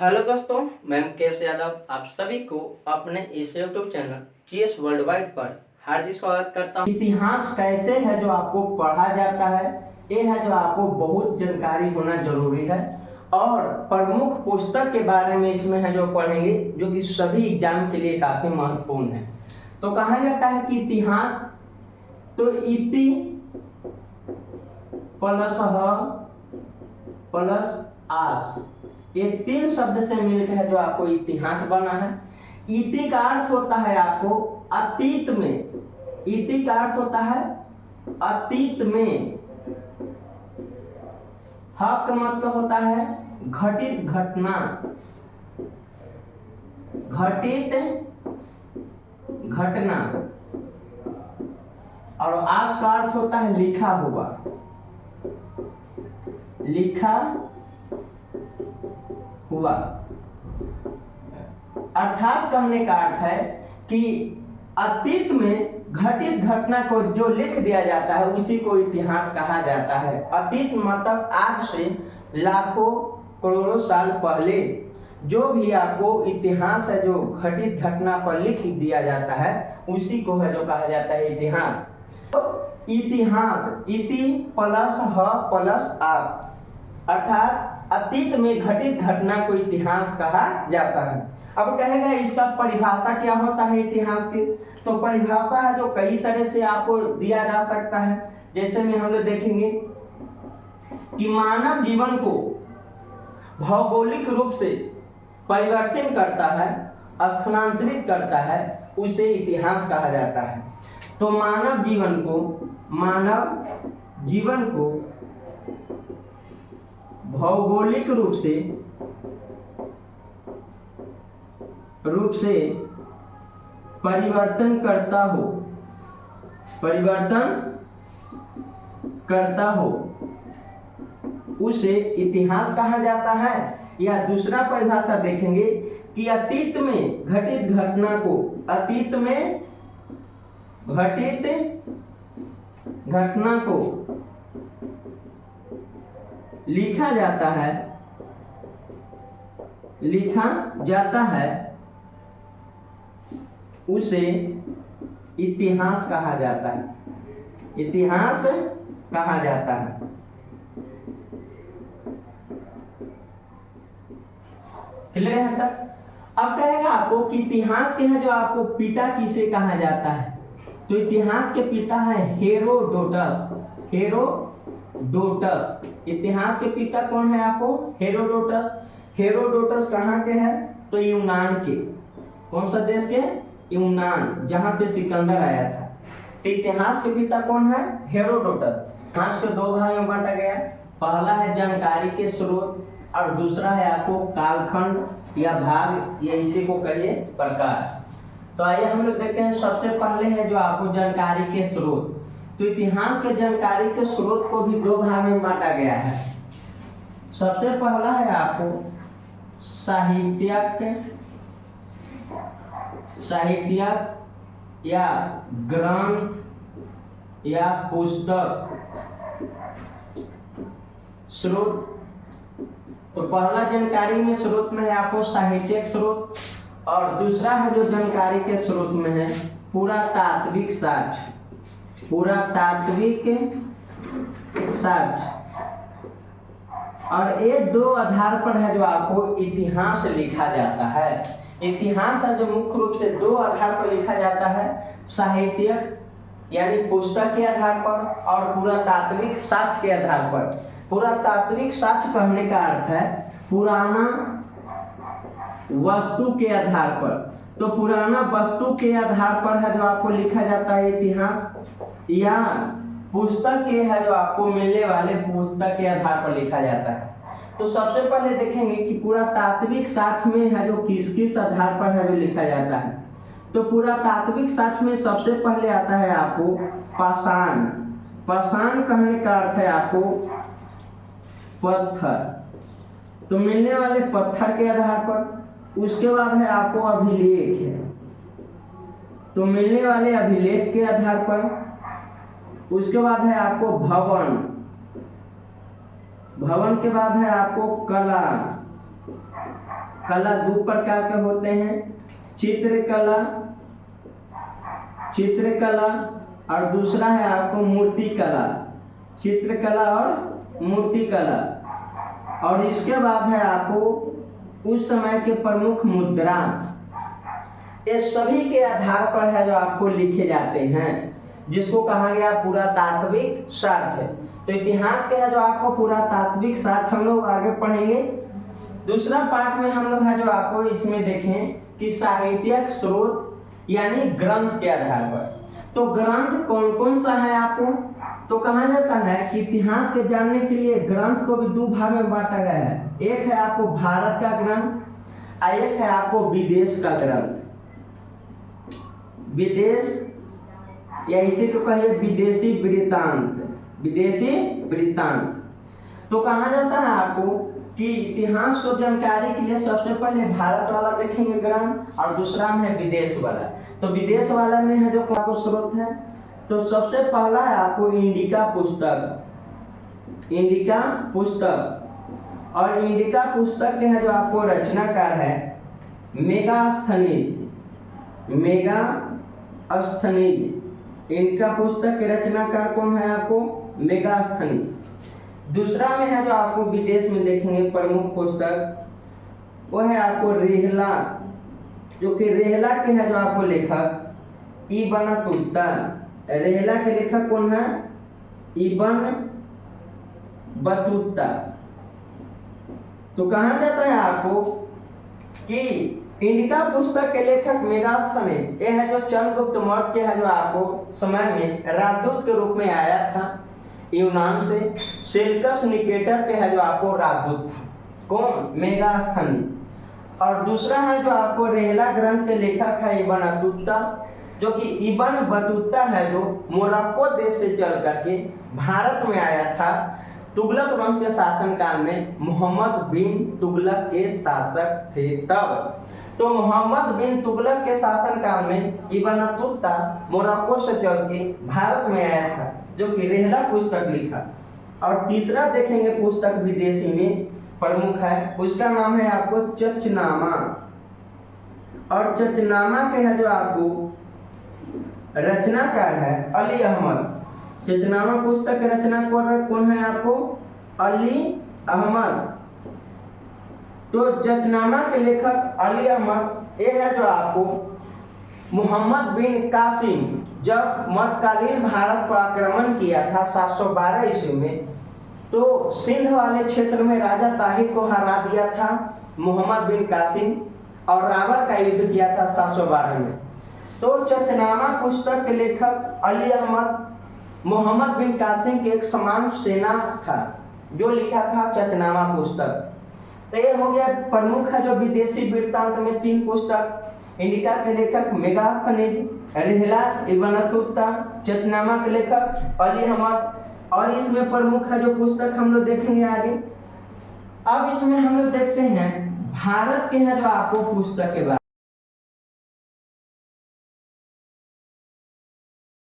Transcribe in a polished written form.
Hello दोस्तों, मैं मुकेश यादव आप सभी को अपने इस YouTube channel GS world wide पर हार्दिक स्वागत करता हूं। इतिहास कैसे है जो आपको पढ़ा जाता है, ये है जो आपको बहुत जानकारी होना जरूरी है। और प्रमुख पुस्तक के बारे में इसमें है जो पढ़ेंगे, जो कि सभी एग्जाम के लिए काफी महत्वपूर्ण है। तो कहा जाता है कि इतिहास तो इति प्लस ह प्लस आस, ये तीन शब्द से मिलकर है जो आपको इतिहास बना है। इति का अर्थ होता है आपको अतीत में, इति का अर्थ होता है अतीत में। ह का मतलब होता है घटित घटना, घटित घटना। और आस का अर्थ होता है लिखा हुआ, लिखा हुआ। अर्थात कहने का अर्थ है कि अतीत में घटित घटना को जो लिख दिया जाता है उसी को इतिहास कहा जाता है। अतीत मतलब आज से लाखों करोड़ों साल पहले जो भी आपको इतिहास है जो घटित घटना पर लिख दिया जाता है उसी को है जो कहा जाता है इतिहास। तो इतिहास इति प्लस ह प्लस आस, अर्थात अतीत में घटित घटना को इतिहास कहा जाता है। अब कहेगा इसका परिभाषा क्या होता है इतिहास की, तो परिभाषा है जो कई तरह से आपको दिया जा सकता है। जैसे में हम लोग देखेंगे कि मानव जीवन को भौगोलिक रूप से परिवर्तन करता है, स्थानांतरित करता है, उसे इतिहास कहा जाता है। तो मानव जीवन को भौगोलिक रूप से परिवर्तन करता हो उसे इतिहास कहा जाता है। या दूसरा परिभाषा देखेंगे कि अतीत में घटित घटना को, अतीत में घटित घटना को लिखा जाता है उसे इतिहास कहा जाता है, इतिहास कहा जाता है। क्लियर है तक? अब कहेगा आपको कि इतिहास के है जो आपको पिता किसे कहा जाता है, तो इतिहास के पिता है हेरोडोटस। हेरोडोटस इतिहास के पिता कौन है आपको? हेरोडोटस। हेरोडोटस कहाँ के हैं? तो यूनान के। कौन सा देश के? यूनान, जहां से सिकंदर आया था। तो इतिहास के पिता कौन है? हेरोडोटस। इतिहास को दो भाग में बांटा गया, पहला है जानकारी के स्रोत और दूसरा है आपको कालखंड या भाग, या इसी को कहिए प्रकार। तो आइए हम लोग देखते हैं। सबसे पहले है जो आपको जानकारी के स्रोत। तो इतिहास के जानकारी के स्रोत को भी दो भाग में बांटा गया है। सबसे पहला है आपको साहित्यक या ग्रंथ या पुस्तक स्रोत। तो पहला जानकारी में स्रोत में है आपको साहित्यिक स्रोत, और दूसरा है जो जानकारी के स्रोत में है पुरातात्विक साक्ष्य, पुरातात्विक साक्ष्य। और ये दो आधार पर है जो आपको इतिहास लिखा जाता है। इतिहास है जो मुख्य रूप से दो आधार पर लिखा जाता है, साहित्यिक यानी पुस्तक के आधार पर और पुरातात्विक साक्ष्य के आधार पर। पुरातात्विक साक्ष्य कहने का अर्थ है पुराना वस्तु के आधार पर। तो पुराना वस्तु के आधार पर है जो आपको लिखा जाता है इतिहास, या पुस्तक के है जो आपको मिलने वाले पुस्तक के आधार पर लिखा जाता है। तो सबसे पहले देखेंगे कि पुरातात्विक साक्ष्य में है जो किस आधार पर है जो लिखा जाता है। तो पुरातात्विक साक्ष्य में सबसे पहले आता है आपको पाषाण। पाषाण कहने का अर्थ है आपको पत्थर, तो मिलने वाले पत्थर के आधार पर। उसके बाद है आपको अभिलेख है, तो मिलने वाले अभिलेख के आधार पर। उसके बाद है आपको भवन, भवन के बाद है आपको कला, कला दो प्रकार के होते हैं, चित्रकला और दूसरा है आपको मूर्ति कला, चित्रकला और मूर्ति कला। और इसके बाद है आपको उस समय के प्रमुख मुद्रा, ये सभी के आधार पर है जो आपको लिखे जाते हैं, जिसको कहा गया पुरातात्विक साक्ष्य। तो इतिहास के है जो आपको पुरातात्विक साक्ष्य हम लोग आगे पढ़ेंगे। दूसरा पार्ट में हम लोग है जो आपको इसमें देखें कि साहित्यिक स्रोत यानी ग्रंथ के आधार पर। तो ग्रंथ कौन कौन सा है आपको, तो कहा जाता है कि इतिहास के जानने के लिए ग्रंथ को भी दो भाग में बांटा गया है। एक है आपको भारत का ग्रंथ और एक है आपको विदेश का ग्रंथ। विदेश या इसे तो कहिए विदेशी वृत्तांत, विदेशी वृत्तांत। तो कहा जाता है आपको कि इतिहास को जानकारी के लिए सबसे पहले भारत वाला देखेंगे ग्रंथ और दूसरा में है विदेश वाला। तो विदेश वाला में है जो आपको स्रोत है, तो सबसे पहला है आपको इंडिका पुस्तक, इंडिका पुस्तक। और इंडिका पुस्तक के है जो आपको रचनाकार है मेगास्थनीज, मेगास्थनीज। इंडिका पुस्तक के रचनाकार कौन है आपको, मेगास्थनीज। दूसरा में है जो आपको विदेश में देखेंगे प्रमुख पुस्तक, वो है आपको रेहला, जो कि रेहला के है जो आपको लेखक इब्न बतूता। रेहला के लेखक कौन है, इब्न बतूता। तो कहा जाता है आपको कि इंडिका पुस्तक के लेखक मेगास्थनीज, ये है जो चंद्रगुप्त मौर्य के है जो आपको समय में राजदूत के रूप में आया था यूनान से। सेल्कस निकेटर के है जो आपको राजदूत था, कौन, मेगास्थनीज। और दूसरा है जो आपको रेहला ग्रंथ के लेखक है इब्न बतूता, जो कि इब्न बतूता है जो मोरक्को देश से चल करके भारत में आया था। तुगलक वंश के शासन काल में मोहम्मद बिन तुगलक के शासक थे तब। तो मोहम्मद बिन तुगलक के शासन काल में इब्न बतूता मोरक्को से चल के भारत में आया था, जो कि रेहला पुस्तक लिखा। और तीसरा देखेंगे पुस्तक विदेशी में प्रमुख है, उसका नाम है आपको चचनामा। और चचनामा के है जो आपको रचनाकार है अली अहमद। चचनामा पुस्तक के रचनाकार कौन है आपको, अली अहमद। तो चचनामा के लेखक अली अहमद, ये है जो आपको मोहम्मद बिन कासिम जब मध्यकालीन भारत पर आक्रमण किया था 712 ईस्वी में, तो सिंध वाले क्षेत्र में राजा ताहिर को हरा दिया था मोहम्मद बिन कासिम, और रावण का युद्ध किया था 712 में। तो चचनामा पुस्तक के लेखक अली अहमद मोहम्मद बिन कासिम के एक समान सेना था जो लिखा था चचनामा पुस्तक। तो ये हो गया प्रमुख है जो विदेशी वृत्तांत में 3 पुस्तक, इंडिका के लेखक मेगास्थनीज, रेहला इब्न बतूता, चचनामा के लेखक अली अहमद। और इसमें प्रमुख है जो पुस्तक हम लोग देखेंगे आगे। अब इसमें हम लोग देखते हैं भारत के है जो आपको पुस्तक के बारे